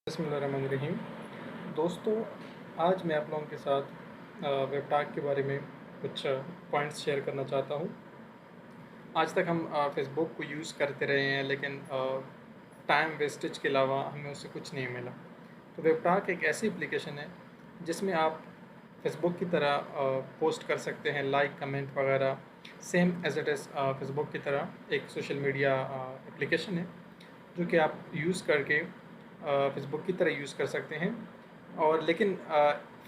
बिस्मिल्लाहिर्रहमानिर्रहीम। दोस्तों, आज मैं आप लोगों के साथ वेबटॉक के बारे में कुछ पॉइंट्स शेयर करना चाहता हूँ। आज तक हम फ़ेसबुक को यूज़ करते रहे हैं, लेकिन टाइम वेस्टेज के अलावा हमें उससे कुछ नहीं मिला। तो वेबटॉक एक ऐसी एप्लीकेशन है जिसमें आप फ़ेसबुक की तरह पोस्ट कर सकते हैं, लाइक कमेंट वगैरह, same as it is Facebook की तरह एक सोशल मीडिया एप्लीकेशन है जो कि आप यूज़ करके फ़ेसबुक की तरह यूज़ कर सकते हैं। और लेकिन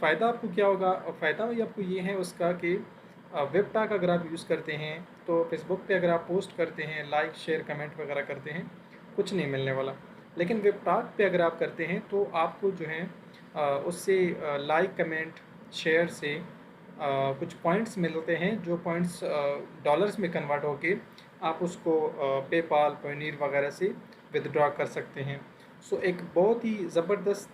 फ़ायदा आपको क्या होगा? फ़ायदा वही आपको ये है उसका कि वेबटॉक अगर आप यूज़ करते हैं तो फ़ेसबुक पे अगर आप पोस्ट करते हैं, लाइक शेयर कमेंट वगैरह करते हैं, कुछ नहीं मिलने वाला। लेकिन वेबटॉक पे अगर आप करते हैं तो आपको जो है उससे लाइक कमेंट शेयर से कुछ पॉइंट्स मिलते हैं, जो पॉइंट्स डॉलर्स में कन्वर्ट होके आप उसको पेपाल, पायोनियर वगैरह से विथड्रॉ कर सकते हैं। सो एक बहुत ही ज़बरदस्त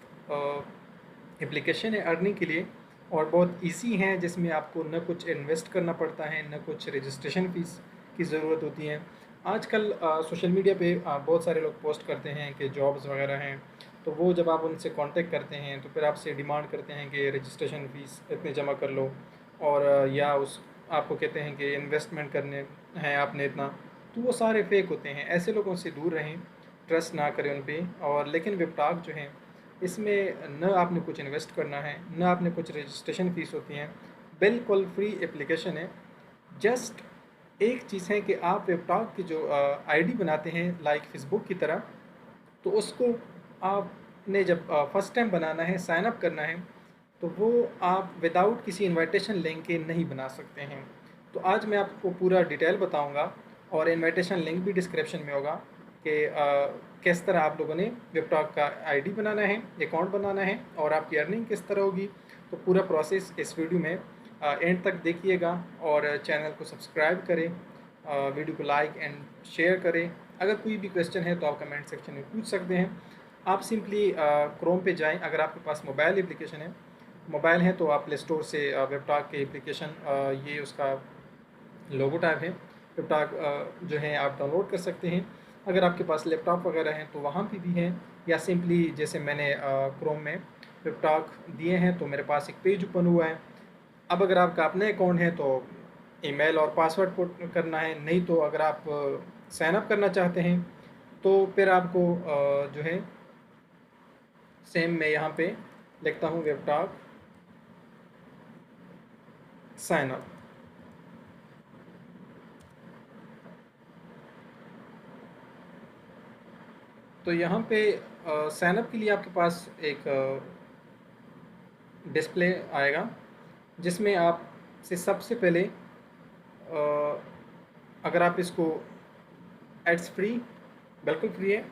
एप्लीकेशन है अर्निंग के लिए, और बहुत इजी है, जिसमें आपको न कुछ इन्वेस्ट करना पड़ता है, न कुछ रजिस्ट्रेशन फ़ीस की ज़रूरत होती है। आजकल सोशल मीडिया पे बहुत सारे लोग पोस्ट करते हैं कि जॉब्स वगैरह हैं, तो वो जब आप उनसे कांटेक्ट करते हैं तो फिर आपसे डिमांड करते हैं कि रजिस्ट्रेशन फ़ीस इतने जमा कर लो, और या उस आपको कहते हैं कि इन्वेस्टमेंट करने हैं आपने इतना। तो वो सारे फेक होते हैं, ऐसे लोगों से दूर रहें, ट्रस्ट ना करें उन पे। और लेकिन वेबटॉक जो है, इसमें न आपने कुछ इन्वेस्ट करना है, न आपने कुछ रजिस्ट्रेशन फ़ीस होती हैं, बिल्कुल फ्री एप्लीकेशन है। जस्ट एक चीज़ है कि आप वेबटॉक की जो आईडी बनाते हैं लाइक फ़ेसबुक की तरह, तो उसको आपने जब फर्स्ट टाइम बनाना है, साइन अप करना है, तो वो आप विदाउट किसी इनविटेशन लिंक के नहीं बना सकते हैं। तो आज मैं आपको पूरा डिटेल बताऊंगा, और इनविटेशन लिंक भी डिस्क्रिप्शन में होगा कि किस तरह आप लोगों ने वेबटॉक का आईडी बनाना है, अकाउंट बनाना है, और आपकी अर्निंग किस तरह होगी। तो पूरा प्रोसेस इस वीडियो में एंड तक देखिएगा, और चैनल को सब्सक्राइब करें, वीडियो को लाइक एंड शेयर करें। अगर कोई भी क्वेश्चन है तो आप कमेंट सेक्शन में पूछ सकते हैं। आप सिंपली क्रोम पे जाएं, अगर आपके पास मोबाइल एप्लीकेशन है, मोबाइल है तो आप प्ले स्टोर से वेबटॉक के एप्लीकेशन, ये उसका लोगो टैब है, वेबटॉक जो है आप डाउनलोड कर सकते हैं। अगर आपके पास लैपटॉप वगैरह हैं तो वहाँ पे भी हैं, या सिंपली जैसे मैंने क्रोम में वेबटॉक दिए हैं तो मेरे पास एक पेज ओपन हुआ है। अब अगर आपका अपना अकाउंट है तो ईमेल और पासवर्ड पुट करना है, नहीं तो अगर आप साइन अप करना चाहते हैं तो फिर आपको जो है सेम मैं यहाँ पे लिखता हूँ वेबटॉक साइन अप। तो यहाँ पे साइन अप के लिए आपके पास एक डिस्प्ले आएगा, जिसमें आप से सबसे पहले अगर आप इसको एड्स फ्री, बिल्कुल फ्री है,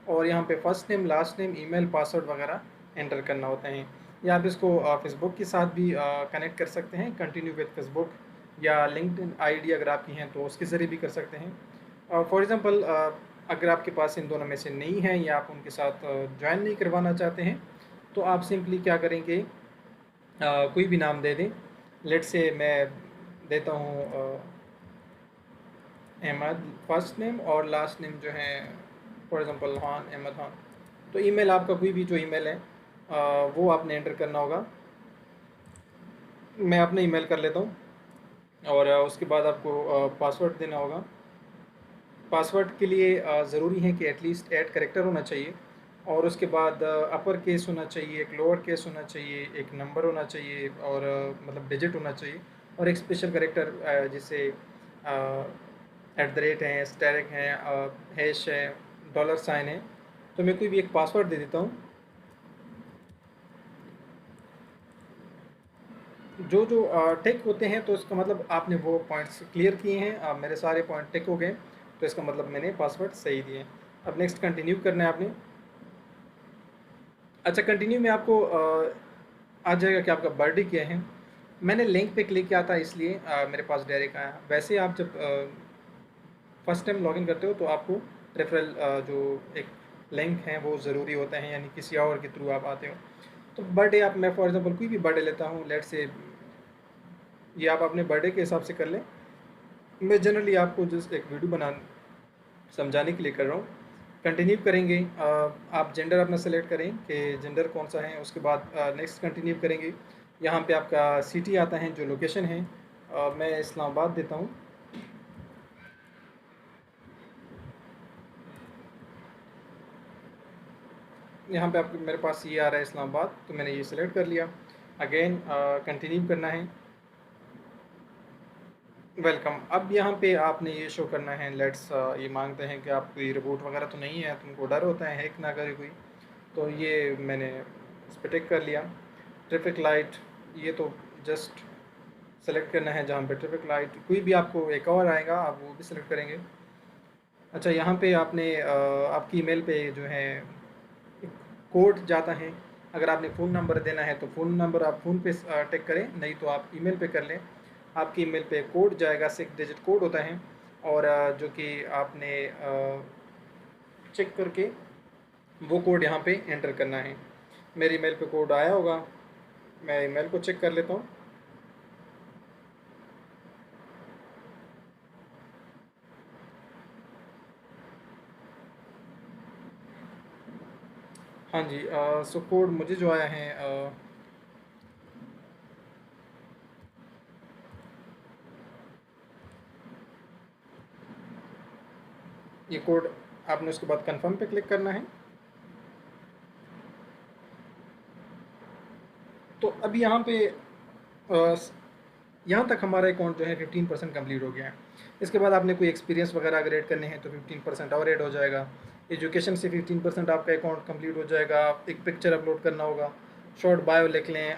और यहाँ पे first name, last name, email, password वगैरह एंटर करना होता है। या आप इसको फेसबुक के साथ भी कनेक्ट कर सकते हैं, कंटिन्यू विद फेसबुक, या लिंक्डइन आईडी अगर आपकी हैं तो उसके ज़रिए भी कर सकते हैं। फॉर एग्ज़ाम्पल अगर आपके पास इन दोनों में से नहीं है, या आप उनके साथ ज्वाइन नहीं करवाना चाहते हैं, तो आप सिंपली क्या करेंगे, कोई भी नाम दे दें। लेट से मैं देता हूँ अहमद फर्स्ट नेम, और लास्ट नेम जो है फॉर एग्ज़ाम्पल खान, अहमद खान। तो ईमेल आपका कोई भी जो ईमेल है वो आपने एंटर करना होगा। मैं अपना ईमेल कर लेता हूँ, और उसके बाद आपको पासवर्ड देना होगा। पासवर्ड के लिए ज़रूरी है कि एटलीस्ट 8 कैरेक्टर होना चाहिए, और उसके बाद अपर केस होना चाहिए, एक लोअर केस होना चाहिए, एक नंबर होना चाहिए, और मतलब डिजिट होना चाहिए, और एक स्पेशल कैरेक्टर जिसे @ है, स्टैरिक है, हैश है, डॉलर साइन है। तो मैं कोई भी एक पासवर्ड दे देता हूँ। जो जो टिक होते हैं तो इसका मतलब आपने वो पॉइंट्स क्लियर किए हैं, मेरे सारे पॉइंट टिक हो गए, तो इसका मतलब मैंने पासवर्ड सही दिए। अब नेक्स्ट कंटिन्यू करना है आपने। अच्छा, कंटिन्यू में आपको आ जाएगा कि आपका बर्थडे क्या है। मैंने लिंक पे क्लिक किया था, इसलिए मेरे पास डायरेक्ट आया। वैसे आप जब फर्स्ट टाइम लॉगिन करते हो तो आपको रेफरल जो एक लिंक है वो ज़रूरी होता है, यानी किसी और के थ्रू आप आते हो। तो बर्थडे आप, मैं फॉर एग्जांपल कोई भी बर्थडे लेता हूँ, लेट से ये आप अपने बर्थडे के हिसाब से कर लें। मैं जनरली आपको जस्ट एक वीडियो बना समझाने के लिए कर रहा हूँ। कंटिन्यू करेंगे। आप जेंडर अपना सेलेक्ट करें कि जेंडर कौन सा है, उसके बाद नेक्स्ट कंटिन्यू करेंगे। यहाँ पे आपका सिटी आता है, जो लोकेशन है, मैं इस्लामाबाद देता हूँ। यहाँ पे आपके मेरे पास ये आ रहा है इस्लामाबाद, तो मैंने ये सिलेक्ट कर लिया। अगेन कंटिन्यू करना है। वेलकम। अब यहाँ पे आपने ये शो करना है, लेट्स ये मांगते हैं कि आप कोई रिपोर्ट वगैरह तो नहीं है, तुमको डर होता है हैक ना करे कोई, तो ये मैंने इस पर टिक कर लिया। ट्रैफिक लाइट, ये तो जस्ट सेलेक्ट करना है जहाँ पे ट्रैफिक लाइट, कोई भी आपको एक और आएगा आप वो भी सिलेक्ट करेंगे। अच्छा, यहाँ पे आपने आपकी ईमेल पे जो है एक कोड जाता है। अगर आपने फ़ोन नंबर देना है तो फ़ोन नंबर आप फ़ोन पे टिक करें, नहीं तो आप ईमेल पे कर लें। आपकी ईमेल पे कोड जाएगा, 6 डिजिट कोड होता है, और जो कि आपने चेक करके वो कोड यहाँ पे एंटर करना है। मेरी ईमेल पे कोड आया होगा, मैं ईमेल को चेक कर लेता हूँ। हाँ जी, सो कोड मुझे जो आया है, ये कोड आपने उसके बाद कंफर्म पे क्लिक करना है। तो अब यहाँ पे यहाँ तक हमारा अकाउंट जो है 15% कम्प्लीट हो गया है। इसके बाद आपने कोई एक्सपीरियंस वगैरह अगर ऐड करने हैं तो 15% और ऐड हो जाएगा। एजुकेशन से 15% आपका अकाउंट कंप्लीट हो जाएगा। एक पिक्चर अपलोड करना होगा, शॉर्ट बायो लिख लें,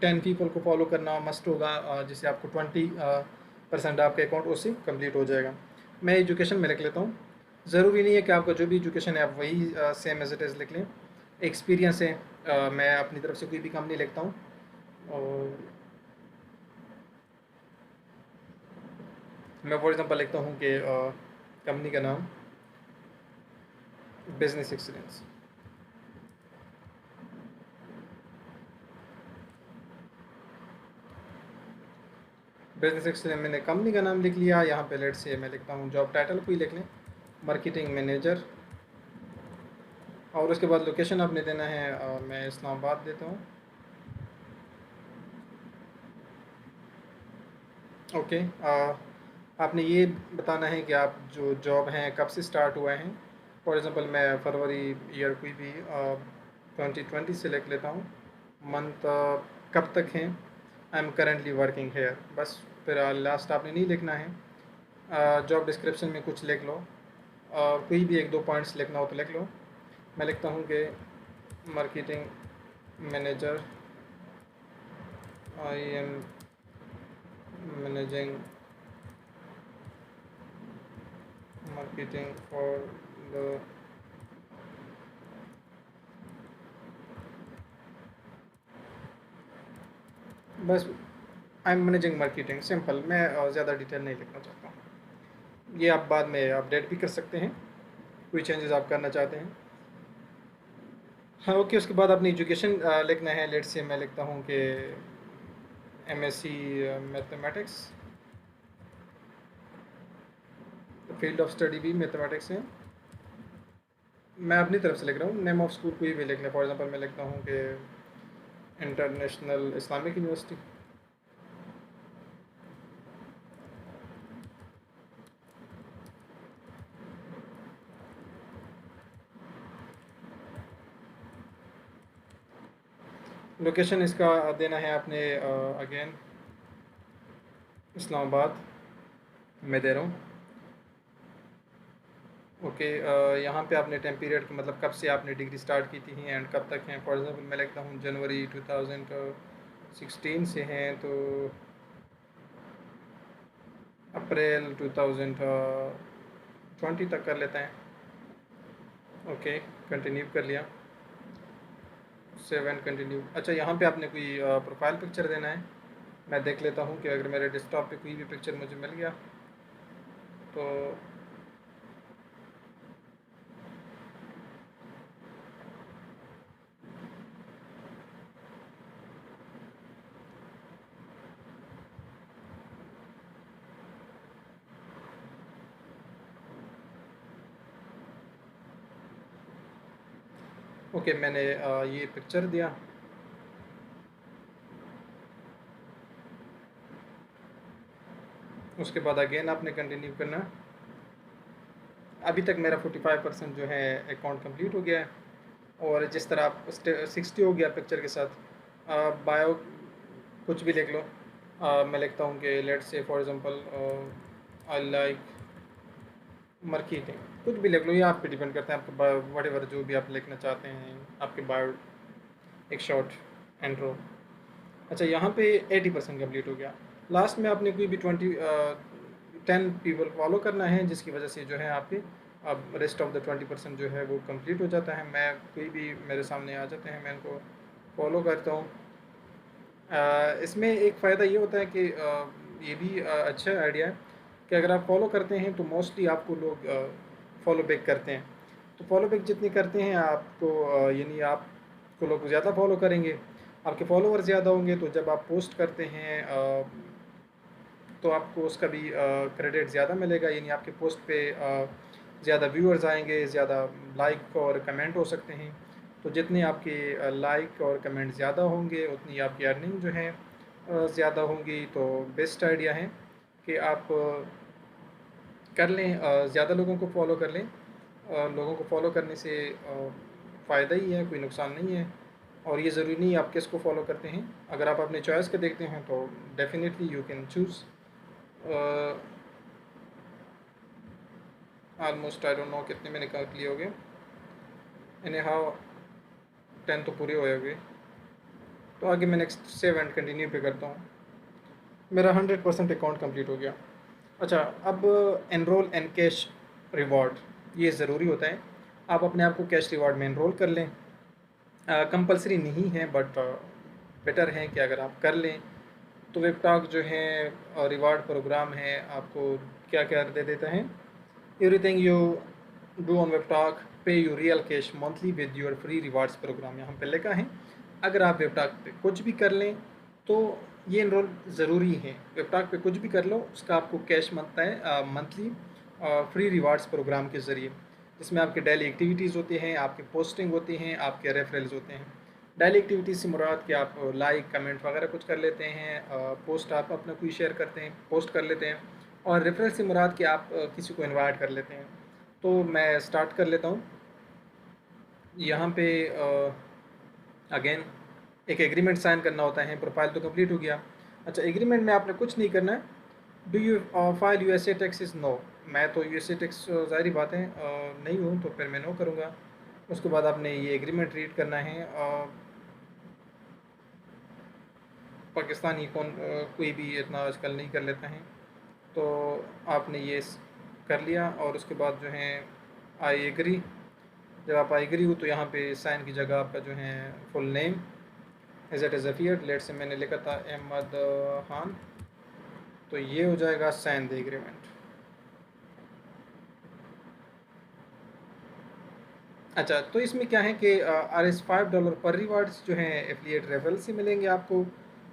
10 पीपल को फॉलो करना मस्ट होगा, जिससे आपको 20% आपका अकाउंट उससे कंप्लीट हो जाएगा। मैं एजुकेशन में लिख लेता हूँ। ज़रूरी नहीं है कि आपका जो भी एजुकेशन है आप वही सेम एज इट इज़ लिख लें। एक्सपीरियंस है, मैं अपनी तरफ से कोई भी कम नहीं लिखता हूँ। और मैं फॉर एग्जांपल लिखता हूँ कि कंपनी का नाम बिजनेस एक्सीलेंस। बिजनेस एक्सीलेंस मैंने कंपनी का नाम लिख लिया। यहाँ पे लेट्स से मैं लिखता हूँ जॉब टाइटल को ही लिख लें, मार्केटिंग मैनेजर। और उसके बाद लोकेशन आपने देना है, मैं इस्लामाबाद देता हूँ। ओके, आपने ये बताना है कि आप जो जॉब हैं कब से स्टार्ट हुआ है। फॉर एग्ज़ाम्पल मैं फरवरी ईयर कोई भी 2020 से लिख लेता हूँ। मंथ कब तक हैं, I am currently working here, बस। फिर लास्ट आपने नहीं लिखना है। जॉब डिस्क्रिप्शन में कुछ लिख लो, कोई भी एक दो पॉइंट्स लिखना हो तो लिख लो। मैं लिखता हूँ कि marketing manager, I am managing marketing for the बस I am managing marketing, simple. मैं ज़्यादा डिटेल नहीं लिखना चाहता हूँ। ये आप बाद में अपडेट भी कर सकते हैं, कोई चेंजेस आप करना चाहते हैं। हाँ ओके, उसके बाद अपनी एजुकेशन लिखना है। लेट्स से मैं लिखता हूँ कि MSc mathematics, field of study भी मैथमेटिक्स है। मैं अपनी तरफ से लिख रहा हूँ, नेम ऑफ स्कूल कोई भी लिख लें। फॉर एग्जांपल मैं लिखता हूँ कि इंटरनेशनल इस्लामिक यूनिवर्सिटी। लोकेशन इसका देना है आपने, अगेन इस्लामाबाद मैं दे रहा हूँ। ओके, यहाँ पे आपने टाइम पीरियड की मतलब कब से आपने डिग्री स्टार्ट की थी एंड कब तक हैं। फॉर एग्जांपल मैं लिखता हूँ जनवरी 2016 से हैं, तो अप्रैल 2020 तक कर लेते हैं। ओके, कंटिन्यू कर लिया, सेव एंड कंटिन्यू। अच्छा, यहाँ पे आपने कोई प्रोफाइल पिक्चर देना है। मैं देख लेता हूँ कि अगर मेरे डेस्कटॉप पे कोई भी पिक्चर मुझे मिल गया तो ओके, मैंने ये पिक्चर दिया। उसके बाद अगेन आपने कंटिन्यू करना। अभी तक मेरा 45% जो है अकाउंट कंप्लीट हो गया है। और जिस तरह आप 60 हो गया पिक्चर के साथ, बायो कुछ भी लिख लो। मैं लिखता हूँ कि let's say for example I like marketing, कुछ भी लिख लो, ये आप पे डिपेंड करता है, आपके बायो वट एवर जो भी आप लिखना चाहते हैं, आपके बायो एक शॉर्ट इंट्रो। अच्छा, यहाँ पे 80% कंप्लीट हो गया। लास्ट में आपने कोई भी 10 पीपल फॉलो करना है, जिसकी वजह से जो है आपके अब रेस्ट ऑफ द 20% जो है वो कंप्लीट हो जाता है। मैं कोई भी मेरे सामने आ जाते हैं, मैं इनको फॉलो करता हूँ। इसमें एक फ़ायदा ये होता है कि ये भी अच्छा आइडिया है कि अगर आप फॉलो करते हैं तो मोस्टली आपको लोग फॉलो बैक करते हैं। तो फॉलो बैक जितनी करते हैं आपको, यानी आपको लोग ज़्यादा फॉलो करेंगे, आपके फॉलोवर ज़्यादा होंगे, तो जब आप पोस्ट करते हैं तो आपको उसका भी क्रेडिट ज़्यादा मिलेगा, यानी आपके पोस्ट पे ज़्यादा व्यूअर्स आएंगे, ज़्यादा लाइक और कमेंट हो सकते हैं। तो जितने आपके लाइक और कमेंट ज़्यादा होंगे उतनी आपकी अर्निंग जो है ज़्यादा होंगी। तो बेस्ट आइडिया है कि आप कर लें, ज़्यादा लोगों को फॉलो कर लें। लोगों को फॉलो करने से फ़ायदा ही है, कोई नुकसान नहीं है। और ये ज़रूरी नहीं आप किसको फॉलो करते हैं, अगर आप अपने चॉइस के देखते हैं तो definitely you can choose. Almost I don't know कितने मैंने काट लिए हो गए, एनी हाउ 10 तो पूरे हुए होंगे। तो आगे मैं नेक्स्ट सेव एंड कंटिन्यू पे करता हूँ। मेरा 100% अकाउंट कंप्लीट हो गया। अच्छा, अब एनरोल एंड कैश रिवॉर्ड, ये ज़रूरी होता है, आप अपने आप को कैश रिवॉर्ड में एनरोल कर लें। कंपलसरी नहीं है बट बेटर है कि अगर आप कर लें। तो वेबटॉक जो है रिवार्ड प्रोग्राम है, आपको क्या क्या दे देता है, everything you do on WebTalk पे you real cash monthly with your free rewards program, यहाँ पे लिखा है। अगर आप वेबटॉक पे कुछ भी कर लें तो ये एनरोल ज़रूरी है। वेबटॉक पे कुछ भी कर लो उसका आपको कैश मिलता है मंथली फ्री रिवार्ड्स प्रोग्राम के ज़रिए, जिसमें आपके डेली एक्टिविटीज़ होती हैं, आपकी पोस्टिंग होती हैं, आपके रेफरल्स होते हैं। डेली एक्टिविटीज़ से मुराद कि आप लाइक कमेंट वगैरह कुछ कर लेते हैं, पोस्ट आप अपना कोई शेयर करते हैं, पोस्ट कर लेते हैं। और रेफरल से मुराद कि आप किसी को इनवाइट कर लेते हैं। तो मैं स्टार्ट कर लेता हूँ। यहाँ पे अगेन एक एग्रीमेंट साइन करना होता है। प्रोफाइल तो कंप्लीट हो गया। अच्छा, एग्रीमेंट में आपने कुछ नहीं करना है। Do you file USA taxes? No. मैं तो यूएसए टैक्स ज़ाहिर बात है नहीं हूँ, तो फिर मैं नो करूँगा। उसके बाद आपने ये एग्रीमेंट रीड करना है। पाकिस्तानी कौन कोई भी इतना आजकल नहीं कर लेता है, तो आपने ये कर लिया। और उसके बाद जो है आई एग्री। जब आप आई एग्री हो तो यहाँ पे साइन की जगह आपका जो है full name as it is appeared, let's say मैंने लिखा था अहमद खान, तो ये हो जाएगा साइन द एग्रीमेंट। अच्छा, तो इसमें क्या है कि $5 पर रिवार्ड्स जो हैं एफिलिएट रेफरल से मिलेंगे आपको।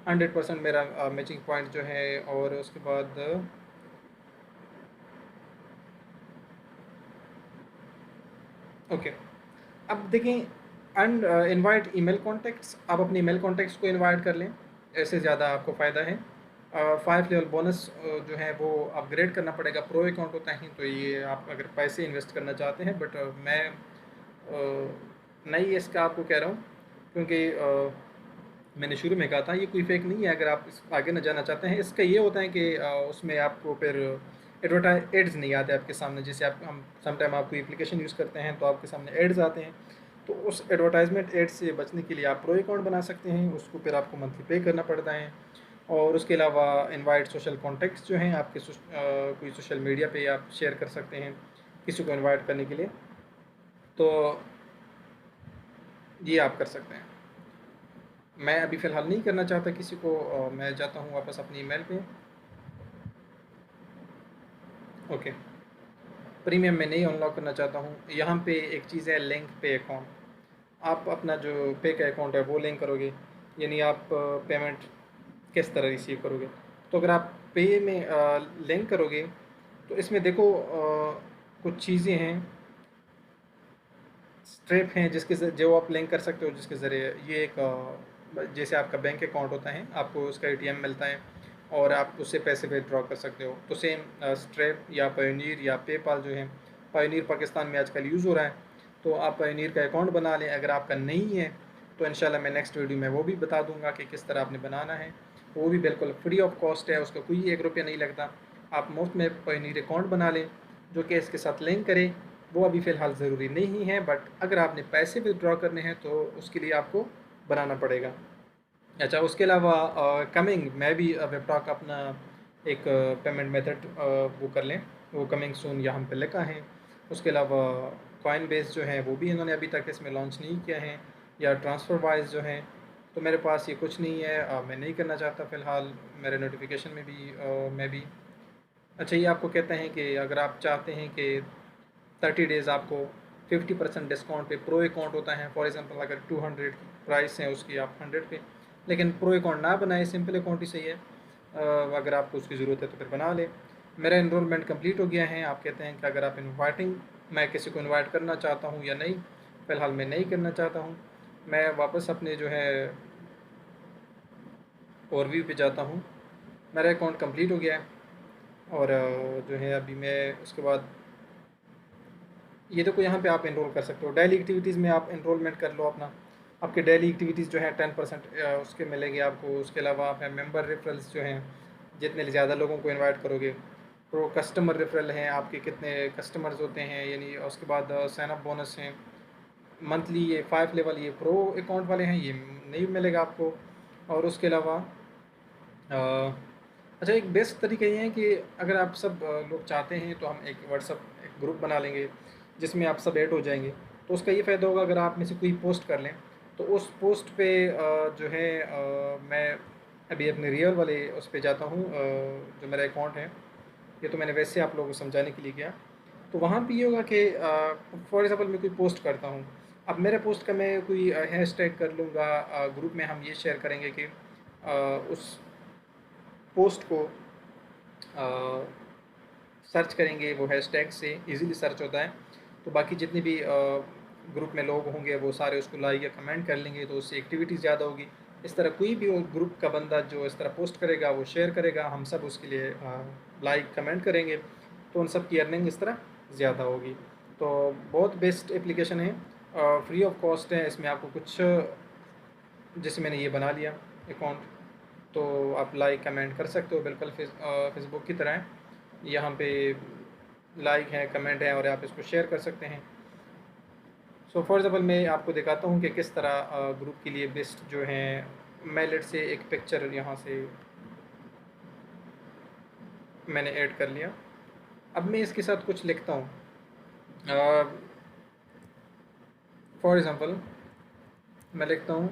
100% मेरा मैचिंग पॉइंट जो है। और उसके बाद ओके, अब देखें एंड इनवाइट ईमेल कॉन्टैक्ट्स, आप अपने ईमेल कॉन्टैक्ट्स को इनवाइट कर लें, ऐसे ज़्यादा आपको फ़ायदा है। 5 लेवल बोनस जो है वो अपग्रेड करना पड़ेगा, प्रो अकाउंट होता है, तो ये आप अगर पैसे इन्वेस्ट करना चाहते हैं। बट मैं नहीं इसका आपको कह रहा हूँ, क्योंकि मैंने शुरू में कहा था ये कोई फेक नहीं है। अगर आप आगे ना जाना चाहते हैं, इसका ये होता है कि उसमें आपको फिर एडवर्टाइज एड्स नहीं आते आपके सामने। जैसे आप हम समटाइम आप कोई एप्लीकेशन यूज़ करते हैं तो आपके सामने एड्स आते हैं, तो उस एडवर्टाइजमेंट एड्स से बचने के लिए आप प्रो अकाउंट बना सकते हैं। उसको फिर आपको मंथली पे करना पड़ता है। और उसके अलावा इनवाइट सोशल कॉन्टेक्ट्स जो हैं आपके कोई सोशल मीडिया पे आप शेयर कर सकते हैं किसी को इनवाइट करने के लिए, तो ये आप कर सकते हैं। मैं अभी फ़िलहाल नहीं करना चाहता किसी को, मैं जाता हूँ वापस अपनी ईमेल पे। ओके, प्रीमियम में नहीं अनलॉक करना चाहता हूँ। यहाँ पे एक चीज़ है लिंक पे अकाउंट, आप अपना जो पे का अकाउंट है वो लिंक करोगे, यानी आप पेमेंट किस तरह रिसीव करोगे। तो अगर आप पे में लिंक करोगे तो इसमें देखो कुछ चीज़ें हैं। स्ट्रिप हैं जो आप लिंक कर सकते हो, जिसके ज़रिए ये एक जैसे आपका बैंक अकाउंट होता है, आपको उसका एटीएम मिलता है और आप उससे पैसे विड्रॉ कर सकते हो। तो सेम स्ट्रिप या पायोनियर या पेपाल जो है, पायोनियर पाकिस्तान में आजकल यूज़ हो रहा है, तो आप पायोनियर का अकाउंट बना लें। अगर आपका नहीं है तो इंशाल्लाह मैं नेक्स्ट वीडियो में वो भी बता दूंगा कि किस तरह आपने बनाना है। वो भी बिल्कुल फ्री ऑफ कॉस्ट है, उसका कोई 1 रुपया नहीं लगता। आप मुफ्त में पायोनियर अकाउंट बना लें जो कि इसके साथ लिंक करें। वो अभी फ़िलहाल ज़रूरी नहीं है, बट अगर आपने पैसे विड्रॉ करने हैं तो उसके लिए आपको बनाना पड़ेगा। अच्छा, उसके अलावा कमिंग मैं भी वेबटॉक अपना एक पेमेंट मेथड वो कर लें, वो कमिंग सून यहाँ पे लिखा है। उसके अलावा कॉइन बेस जो है वो भी इन्होंने अभी तक इसमें लॉन्च नहीं किया है, या ट्रांसफ़र वाइज जो है। तो मेरे पास ये कुछ नहीं है, मैं नहीं करना चाहता फ़िलहाल। मेरे नोटिफिकेशन में भी मैं भी अच्छा, ये आपको कहते हैं कि अगर आप चाहते हैं कि 30 डेज़ आपको 50% डिस्काउंट पे प्रो अकाउंट होता है। फॉर एग्जांपल अगर 200 प्राइस है उसकी, आप 100 पे, लेकिन प्रो अकाउंट ना बनाए, सिंपल अकाउंट ही सही है। अगर आपको उसकी ज़रूरत है तो फिर बना लें। मेरा इनरोलमेंट कंप्लीट हो गया है। आप कहते हैं कि अगर आप इनवाइटिंग, मैं किसी को इनवाइट करना चाहता हूँ या नहीं। फ़िलहाल मैं नहीं करना चाहता हूँ। मैं वापस अपने जो है ओवरव्यू पे जाता हूँ। मेरा अकाउंट कंप्लीट हो गया है और जो है अभी मैं उसके बाद ये देखो, यहाँ पे आप एनरोल कर सकते हो। डेली एक्टिविटीज़ में आप एनरोलमेंट कर लो अपना। आपके डेली एक्टिविटीज़ जो है 10% उसके मिलेंगे आपको। उसके अलावा आप मेंबर रेफरल्स जो हैं, जितने ज़्यादा लोगों को इनवाइट करोगे। प्रो कस्टमर रेफरल हैं, आपके कितने कस्टमर्स होते हैं, यानी उसके बाद साइन अप बोनस हैं मंथली। ये 5 लेवल ये प्रो अकाउंट वाले हैं, ये नहीं मिलेगा आपको। और उसके अलावा अच्छा, एक बेस्ट तरीका ये है कि अगर आप सब लोग चाहते हैं तो हम एक व्हाट्सअप एक ग्रुप बना लेंगे जिसमें आप सब ऐड हो जाएंगे। तो उसका ये फ़ायदा होगा, अगर आप में से कोई पोस्ट कर लें तो उस पोस्ट पे जो है मैं अभी अपने रियल वाले उस पे जाता हूँ, जो मेरा अकाउंट है। ये तो मैंने वैसे आप लोगों को समझाने के लिए किया। तो वहाँ पे ये होगा कि फॉर एग्ज़ाम्पल मैं कोई पोस्ट करता हूँ। अब मेरे पोस्ट का मैं कोई हैशटैग कर लूँगा, ग्रुप में हम ये शेयर करेंगे कि उस पोस्ट को सर्च करेंगे, वो हैशटैग से इजीली सर्च होता है। तो बाकी जितने भी ग्रुप में लोग होंगे वो सारे उसको लाइक या कमेंट कर लेंगे, तो उससे एक्टिविटी ज़्यादा होगी। इस तरह कोई भी वो ग्रुप का बंदा जो इस तरह पोस्ट करेगा वो शेयर करेगा, हम सब उसके लिए लाइक कमेंट करेंगे, तो उन सब की अर्निंग इस तरह ज़्यादा होगी। तो बहुत बेस्ट एप्लीकेशन है, फ्री ऑफ कॉस्ट है। इसमें आपको कुछ, जैसे मैंने ये बना लिया अकाउंट, तो आप लाइक कमेंट कर सकते हो, बिल्कुल फेसबुक की तरह है। यहाँ पे लाइक है, कमेंट है, और आप इसको शेयर कर सकते हैं। सो फॉर एग्जाम्पल मैं आपको दिखाता हूँ कि किस तरह ग्रुप के लिए बेस्ट जो है। मैं लेट से एक पिक्चर यहाँ से मैंने ऐड कर लिया। अब मैं इसके साथ कुछ लिखता हूँ। फॉर एग्ज़ाम्पल मैं लिखता हूँ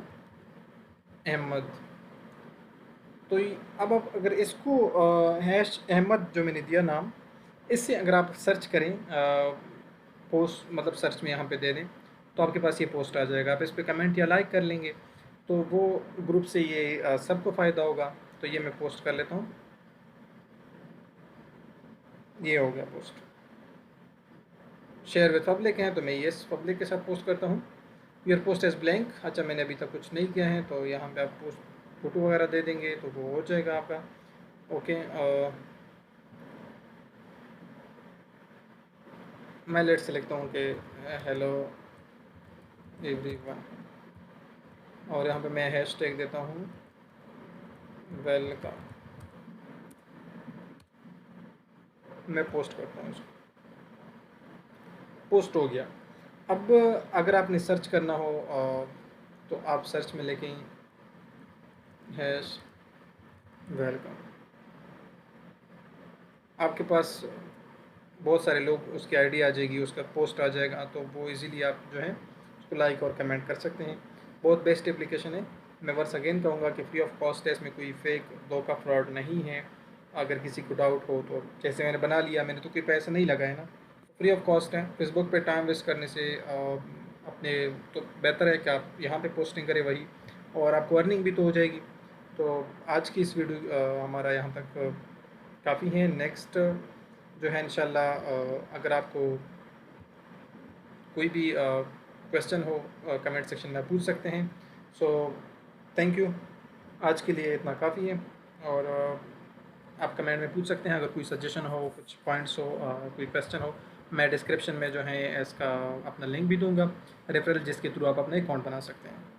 अहमद। तो अब आप अगर इसको हैश अहमद जो मैंने दिया नाम, इससे अगर आप सर्च करें, पोस्ट मतलब सर्च में यहाँ पे दे दें, तो आपके पास ये पोस्ट आ जाएगा। आप इस पर कमेंट या लाइक कर लेंगे तो वो ग्रुप से ये सबको फ़ायदा होगा। तो ये मैं पोस्ट कर लेता हूँ, ये हो गया पोस्ट। शेयर विद पब्लिक है तो मैं ये पब्लिक के साथ पोस्ट करता हूँ। Your post is blank. अच्छा, मैंने अभी तक कुछ नहीं किया है, तो यहाँ पे आप पोस्ट फ़ोटो वगैरह दे देंगे तो वो हो जाएगा आपका। ओके, मैं लेट से लिखता हूँ कि हेलो एवरीवन, और यहाँ पे मैं हैशटैग देता हूँ वेलकम। मैं पोस्ट करता हूँ इसको, पोस्ट हो गया। अब अगर आपने सर्च करना हो तो आप सर्च में लिखें हैश वेलकम। आपके पास बहुत सारे लोग, उसकी आईडी आ जाएगी, उसका पोस्ट आ जाएगा, तो वो इजीली आप जो है उसको लाइक और कमेंट कर सकते हैं। बहुत बेस्ट एप्लीकेशन है। मैं वर्स अगेन कहूँगा कि फ्री ऑफ कॉस्ट है, इसमें कोई फेक धोखा फ्रॉड नहीं है। अगर किसी को डाउट हो तो, जैसे मैंने बना लिया, मैंने तो कोई पैसा नहीं लगाया ना, फ्री ऑफ कॉस्ट है। फेसबुक पे टाइम वेस्ट करने से अपने तो बेहतर है कि आप यहाँ पे पोस्टिंग करें वही, और आपको अर्निंग भी तो हो जाएगी। तो आज की इस वीडियो हमारा यहाँ तक काफ़ी है। नेक्स्ट जो है इंशाल्लाह, अगर आपको कोई भी क्वेश्चन हो कमेंट सेक्शन में पूछ सकते हैं। सो थैंक यू, आज के लिए इतना काफ़ी है। और आप कमेंट में पूछ सकते हैं अगर कोई सजेशन हो, कुछ पॉइंट्स हो, कोई क्वेश्चन हो। मैं डिस्क्रिप्शन में जो है इसका अपना लिंक भी दूंगा, रेफरल जिसके थ्रू आप अपना अकाउंट बना सकते हैं।